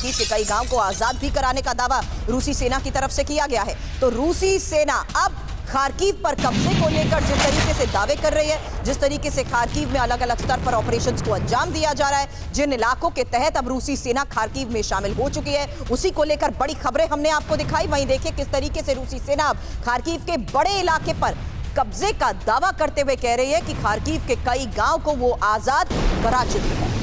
Kharkiv के कई गांव को आजाद भी कराने का दावा रूसी सेना की तरफ से किया गया है। तो रूसी सेना अब खार्किव पर कब्जे को लेकर जिस तरीके से दावे कर रही है, जिस तरीके से खार्किव में अलग अलग स्तर पर ऑपरेशंस को अंजाम दिया जा रहा है, जिन इलाकों के तहत अब रूसी सेना खार्किव में शामिल हो चुकी है, उसी को लेकर बड़ी खबरें हमने आपको दिखाई। वहीं देखिए किस तरीके से रूसी सेना अब खार्किव के बड़े इलाके पर कब्जे का दावा करते हुए कह रही है कि खार्किव के कई गांव को वो आजाद करा चुकी है।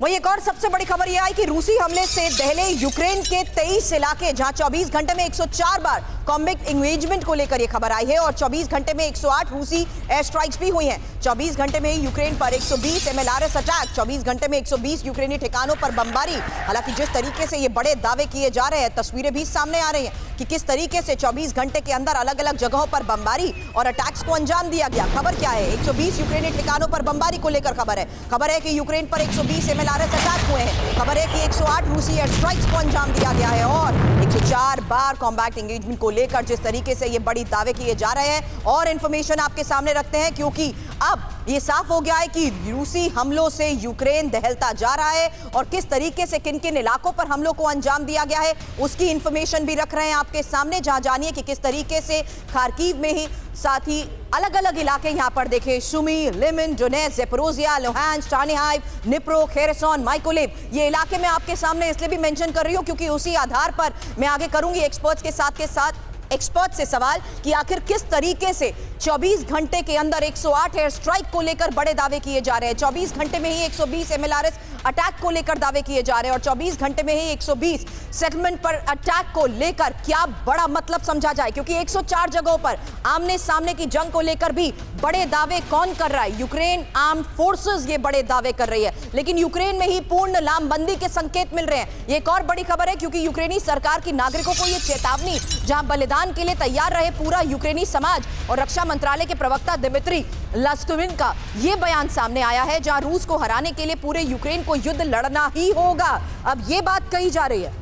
वहीं एक और सबसे बड़ी खबर यह आई कि रूसी हमले से पहले यूक्रेन के 23 इलाके, जहां 24 घंटे में 104 बार कॉम्बैट एंगेजमेंट को लेकर यह खबर आई है और 24 घंटे में 108 रूसी एयर स्ट्राइक्स भी हुई हैं। 24 घंटे में यूक्रेन पर 120 MLRS अटैक, 24 घंटे में 120 यूक्रेनी ठिकानों पर बमबारी। हालांकि जिस तरीके से ये बड़े दावे किए जा रहे हैं, तस्वीरें भी सामने आ रही हैं कि किस तरीके से 24 घंटे के अंदर अलग अलग जगहों पर बमबारी और अटैक्स को अंजाम दिया गया। खबर क्या है? 120 यूक्रेनी ठिकानों पर बमबारी को लेकर खबर है कि यूक्रेन पर 120 MLRS अटैक हुए हैं। खबर है कि 108 रूसी एयर स्ट्राइक्स को अंजाम दिया गया है और 104 बार कॉम्बैट एंगेजमेंट को लेकर जिस तरीके से ये बड़ी दावे किए जा रहे हैं और इंफॉर्मेशन आपके सामने रखते हैं, क्योंकि अब ये साफ हो गया है कि रूसी हमलों से यूक्रेन दहलता जा रहा है और किस तरीके से किन किन इलाकों पर हमलों को अंजाम दिया गया है उसकी इंफॉर्मेशन भी रख रहे हैं आपके सामने। जहां जानिए कि किस तरीके से खार्किव में ही साथ ही अलग अलग इलाके यहां पर देखें, Sumy, Lyman, Donetsk, Zaporizhzhia, Luhansk, Chernihiv, Dnipro, Kherson, Mykolaiv, ये इलाके मैं आपके सामने इसलिए भी मेंशन कर रही हूं क्योंकि उसी आधार पर मैं आगे करूंगी एक्सपर्ट्स के साथ एक्सपर्ट से सवाल कि आखिर किस तरीके से 24 घंटे के अंदर 108 एयर स्ट्राइक को लेकर बड़े दावे किए जा रहे हैं, 24 घंटे में ही 120 MLRS अटैक को लेकर दावे किए जा रहे हैं और 24 घंटे में ही 120 सेटलमेंट पर अटैक को लेकर क्या बड़ा मतलब समझा जाए, क्योंकि 104 जगहों पर आमने सामने की जंग को लेकर भी बड़े दावे कौन कर रहा है? यूक्रेन आर्म्ड फोर्सेस ये बड़े दावे कर रही है, लेकिन यूक्रेन में ही पूर्ण लामबंदी के संकेत मिल रहे हैं। ये एक और बड़ी खबर है क्योंकि यूक्रेनी सरकार की नागरिकों को ये चेतावनी, जहां बलिदान के लिए तैयार रहे पूरा यूक्रेनी समाज, और रक्षा मंत्रालय के प्रवक्ता दिमित्री लस्टुविन का यह बयान सामने आया है, जहां रूस को हराने के लिए पूरे यूक्रेन को युद्ध लड़ना ही होगा। अब यह बात कही जा रही है।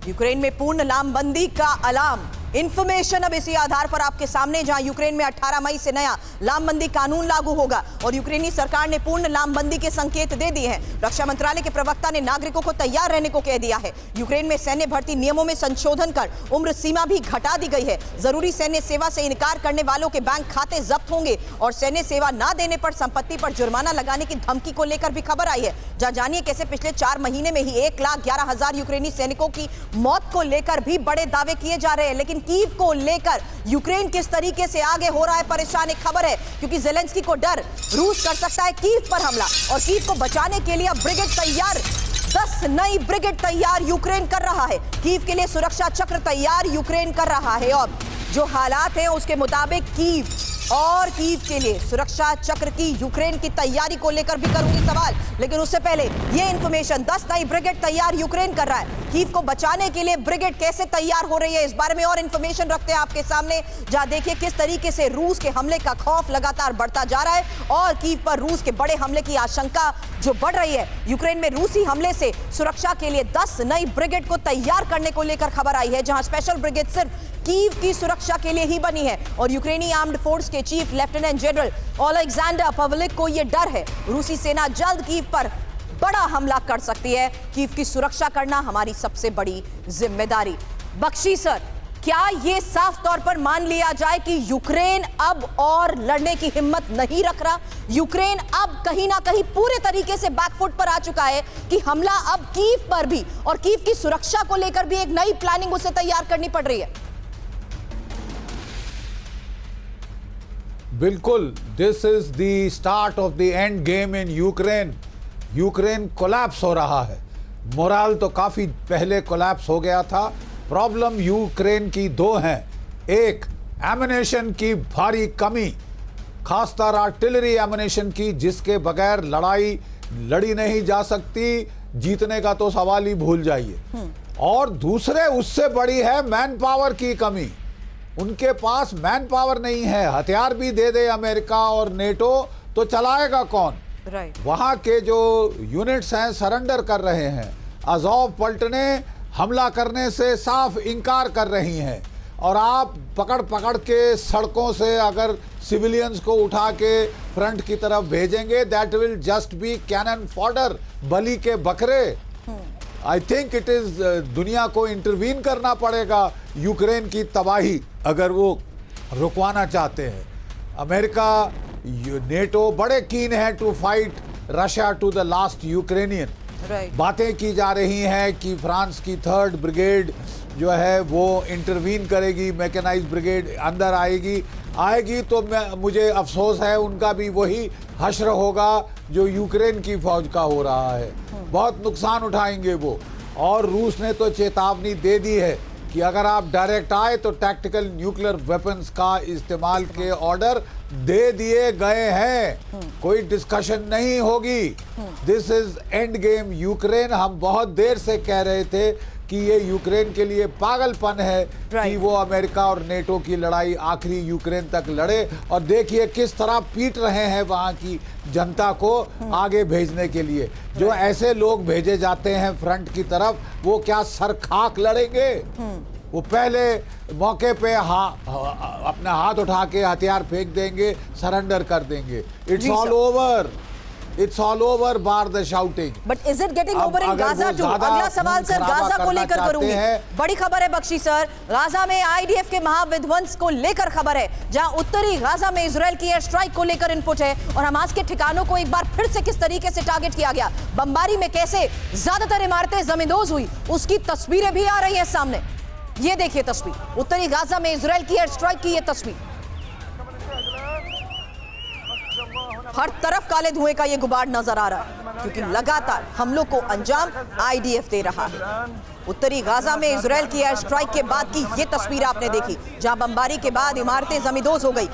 यूक्रेन में पूर्ण लामबंदी का अलार्म, इंफॉर्मेशन अब इसी आधार पर आपके सामने, जहां यूक्रेन में 18 मई से नया लामबंदी कानून लागू होगा और यूक्रेनी सरकार ने पूर्ण लामबंदी के संकेत दे दिए हैं। रक्षा मंत्रालय के प्रवक्ता ने नागरिकों को तैयार रहने को कह दिया है। यूक्रेन में सैन्य भर्ती नियमों में संशोधन कर उम्र सीमा भी घटा दी गई है। जरूरी सैन्य सेवा से इनकार करने वालों के बैंक खाते जब्त होंगे और सैन्य सेवा न देने पर संपत्ति पर जुर्माना लगाने की धमकी को लेकर भी खबर आई है। जहां जानिए कैसे पिछले 4 महीने में ही 1,11,000 यूक्रेनी सैनिकों की मौत को लेकर भी बड़े दावे किए जा रहे हैं। लेकिन कीव को लेकर यूक्रेन किस तरीके से आगे हो रहा है परेशान, एक खबर है क्योंकि ज़ेलेंस्की को डर रूस कर सकता है कीव पर हमला और कीव को बचाने के लिए अब ब्रिगेड तैयार, 10 नई ब्रिगेड तैयार यूक्रेन कर रहा है। कीव के लिए सुरक्षा चक्र तैयार यूक्रेन कर रहा है। और जो हालात हैं उसके मुताबिक कीव के लिए सुरक्षा चक्र की यूक्रेन की तैयारी को लेकर भी करूंगी सवाल, लेकिन उससे पहले ये इंफॉर्मेशन, 10 नई ब्रिगेड तैयार यूक्रेन कर रहा है। कीव को बचाने के लिए ब्रिगेड कैसे तैयार हो रही है, इस बारे में और इंफॉर्मेशन रखते हैं आपके सामने। जहां देखिए किस तरीके से रूस के हमले का खौफ लगातार बढ़ता जा रहा है और कीव पर रूस के बड़े हमले की आशंका जो बढ़ रही है। यूक्रेन में रूसी हमले से सुरक्षा के लिए 10 नई ब्रिगेड को तैयार करने को लेकर खबर आई है, जहां स्पेशल ब्रिगेड सिर्फ कीव की सुरक्षा के लिए ही बनी है और यूक्रेनी आर्म्ड फोर्स के चीफ लेफ्टिनेंट जनरल ओलेक्जेंडर पवलिक को यह डर है रूसी सेना जल्द कीव पर बड़ा हमला कर सकती है। कीव की सुरक्षा करना हमारी सबसे बड़ी जिम्मेदारी। बख्शी सर, क्या यह साफ तौर पर मान लिया जाए कि यूक्रेन अब और लड़ने की हिम्मत नहीं रख रहा? यूक्रेन अब कहीं ना कहीं पूरे तरीके से बैकफुट पर आ चुका है कि हमला अब कीव पर भी और कीव की सुरक्षा को लेकर भी एक नई प्लानिंग उसे तैयार करनी पड़ रही है? बिल्कुल, this is the start of the end game in Ukraine. Ukraine collapse हो रहा है। मोराल तो काफ़ी पहले कोलैप्स हो गया था। प्रॉब्लम यूक्रेन की 2 हैं। एक, एमुनेशन की भारी कमी, खासतर आर्टिलरी एमुनेशन की, जिसके बगैर लड़ाई लड़ी नहीं जा सकती। जीतने का तो सवाल ही भूल जाइए। और दूसरे, उससे बड़ी है मैन पावर की कमी। उनके पास मैन पावर नहीं है। हथियार भी दे दे अमेरिका और नेटो तो चलाएगा कौन? वहां के जो यूनिट्स हैं सरेंडर कर रहे हैं। अज़ोव पलटने हमला करने से साफ इनकार कर रही हैं और आप पकड़ पकड़ के सड़कों से अगर सिविलियंस को उठा के फ्रंट की तरफ भेजेंगे, that will just be cannon fodder, बलि के बकरे। आई थिंक इट इज दुनिया को इंटरवीन करना पड़ेगा यूक्रेन की तबाही अगर वो रुकवाना चाहते हैं। अमेरिका, नेटो बड़े कीन है to fight Russia to the last Ukrainian. बातें की जा रही हैं कि फ्रांस की 3rd ब्रिगेड जो है वो इंटरवीन करेगी, मैकेनाइज ब्रिगेड अंदर आएगी तो मुझे अफसोस है उनका भी वही हश्र होगा जो यूक्रेन की फौज का हो रहा है। बहुत नुकसान उठाएंगे वो। और रूस ने तो चेतावनी दे दी है कि अगर आप डायरेक्ट आए तो टैक्टिकल न्यूक्लियर वेपन्स का इस्तेमाल के ऑर्डर दे दिए गए हैं, कोई डिस्कशन नहीं होगी। This is end game Ukraine. हम बहुत देर से कह रहे थे कि ये यूक्रेन के लिए पागलपन है कि वो अमेरिका और नेटो की लड़ाई आखिरी यूक्रेन तक लड़े, और देखिए किस तरह पीट रहे हैं वहां की जनता को आगे भेजने के लिए। जो ऐसे लोग भेजे जाते हैं फ्रंट की तरफ, वो क्या सर खाक लड़ेंगे? वो पहले मौके पे अपना हाथ उठा के हथियार फेंक देंगे, सरेंडर कर देंगे। It's all over, it's all over bar the shouting. But is it getting over in Gaza too? अगला सवाल सर गाजा को लेकर करूंगी। बड़ी खबर है बख्शी सर, गाजा में आईडीएफ के महाविध्वंस को लेकर खबर है, जहां उत्तरी गाजा में इजरायल की एयर स्ट्राइक को लेकर इनपुट है और हमास के ठिकानों को एक बार फिर से किस तरीके से टारगेट किया गया, बमबारी में कैसे ज्यादातर इमारतें जमींदोज हुई, उसकी तस्वीरें भी आ रही है सामने। ये देखिए तस्वीर, उत्तरी गाजा में इजरायल की एयर स्ट्राइक की ये तस्वीर। हर तरफ काले धुएं का ये गुबार नजर आ रहा है क्योंकि लगातार हमलों को अंजाम आईडीएफ दे रहा है। उत्तरी गाजा में इजरायल की एयर स्ट्राइक के बाद की ये तस्वीर आपने देखी, जहां बमबारी के बाद इमारतें जमींदोज हो गई।